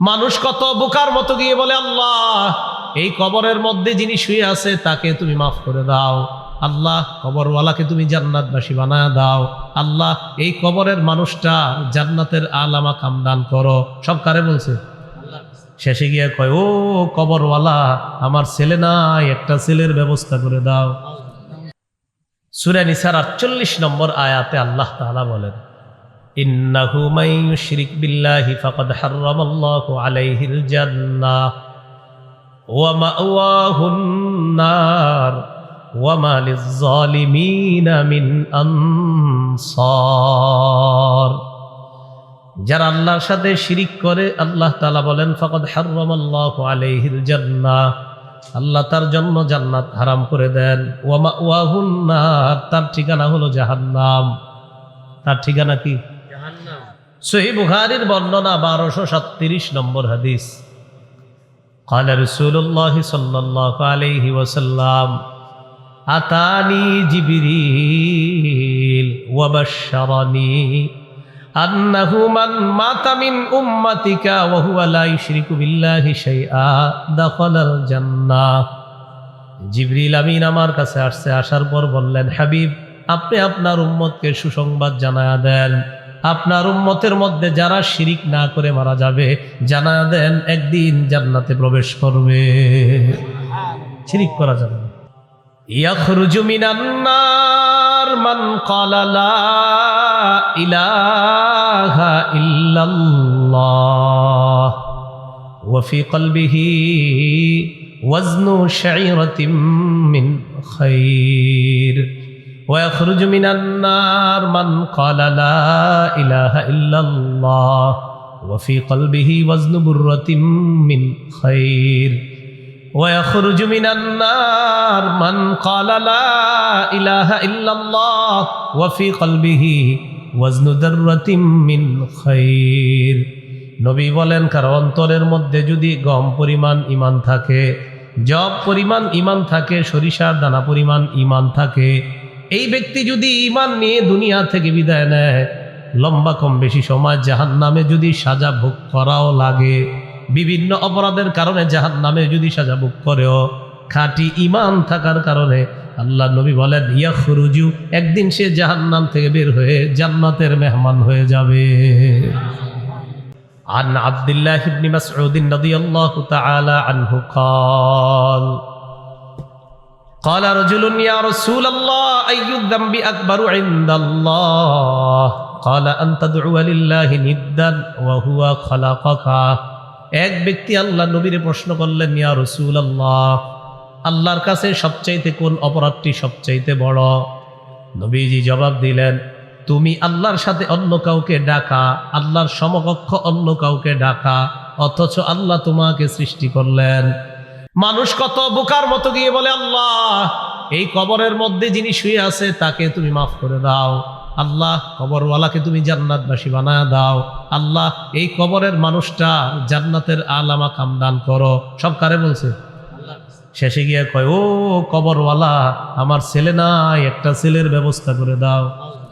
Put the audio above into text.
মানুষ কত বোকার মতো গিয়ে বলে, আল্লাহ এই কবরের মধ্যে যিনি শুয়ে আছে তাকে তুমি মাফ করে দাও, আল্লাহ কবরওয়ালাকে তুমি জান্নাতবাসী বানায় দাও, আল্লাহ এই কবরের মানুষটা জান্নাতের আলামা কামদান করো। সব কারে বলছে? শেষে গিয়ে কয়, ও কবরওয়ালা, আমার ছেলে নাই, একটা ছেলের ব্যবস্থা করে দাও। সূরা নিসার ৪৮ নম্বর আয়াতে আল্লাহ তাআলা বলেন, ইন্নাহু মান ইউশরিক বিল্লাহি ফাকাদ হারামাল্লাহু আলাইহিল জান্নাহ ওয়া মাওয়াহুন নার ওয়া মা লিয-যালিমিনা মিন আনসার। যারা আল্লাহর সাথে শিরিক করে, আল্লাহ তাআলা বলেন ফাকাদ হারামাল্লাহু আলাইহিল জান্নাহ, আল্লাহ তার জন্য জান্নাত হারাম করে দেন। ওয়া মাওয়াহুন নার, তার ঠিকানা হলো জাহান্নাম। তার ঠিকানা কি? জাহান্নাম। সহিহ বুখারীর বর্ণনা 1237 নম্বর হাদিস। قال رسول الله صلى الله عليه وسلم أتاني جبريل وبشرني أنه من مات من أمتك وهو لا يشرك بالله شيئا دخل الجنة। জিবরিল আমিন আমার কাছে আসছে, আসার পর বললেন, হাবিব আপনি আপনার উম্মতকে সুসংবাদ জানায়া দেন, আপনার উম্মতের মধ্যে যারা শিরিক না করে মারা যাবে জানায়া দেন একদিন জান্নাতে প্রবেশ করবে। শিরিক করা যাবে না। ইয়াখরুজু মিনান নার মান ক্বালা লা ইলাহা ইল্লাল্লাহ ওয়া ফি কলবিহি ওয়াজনু শাইরাতিন মিন খায়র। ويخرج من النار من قال لا إله إلا الله وفي قلبه وزن برة من خير ويخرج من النار من قال لا إله إلا الله وفي قلبه وزن ذرة من خير। নবী বলেন, কারো অন্তরের মধ্যে যদি গম পরিমাণ ঈমান থাকে, জব পরিমাণ ঈমান থাকে, সরিষার দানা পরিমাণ ঈমান থাকে, এই ব্যক্তি যদি ঈমান নিয়ে দুনিয়া থেকে বিদায় নেয়, লম্বা কম বেশি সময় জাহান্নামে যদি সাজা ভোগ করাও লাগে, বিভিন্ন অপরাধের কারণে জাহান্নামে যদি সাজা ভোগ করেও, খাঁটি ঈমান থাকার কারণে আল্লাহ নবী বলেন, ইয়াখরুজু, একদিন সে জাহান্নাম থেকে বের হয়ে জান্নাতের মেহমান হয়ে যাবে। আন আব্দুল্লাহ ইবনে মাসউদ রাদিয়াল্লাহু তাআলা আনহু قال قال رجل يا رسول الله أي الذنب أكبر عند الله قال أن تدعو لله ندا وهو خلقك। এক ব্যক্তি আল্লাহ নবীর প্রশ্ন করলেন, ইয়া রাসূলুল্লাহ, আল্লাহর কাছে সবচাইতে কোন অপরাধটি সবচাইতে বড়? নবীজি জবাব দিলেন, তুমি আল্লাহর সাথে অন্য কাউকে ডাকা, আল্লাহর সমকক্ষ অন্য কাউকে ডাকা, অথচ আল্লাহ তোমাকে সৃষ্টি করলেন। মানুষ কত বোকার মতো গিয়ে বলে, আল্লাহ এই কবরের মধ্যে যিনি শুয়ে আছে তাকে তুমি মাফ করে দাও, আল্লাহ কবরওয়ালাকে তুমি জান্নাতবাসী বানায় দাও, আল্লাহ এই কবরের মানুষটা জান্নাতের আলামা কামদান করো। সব কারে বলছে? শেষে গিয়ে কয়, ও কবরওয়ালা, আমার ছেলে নাই, একটা ছেলের ব্যবস্থা করে দাও।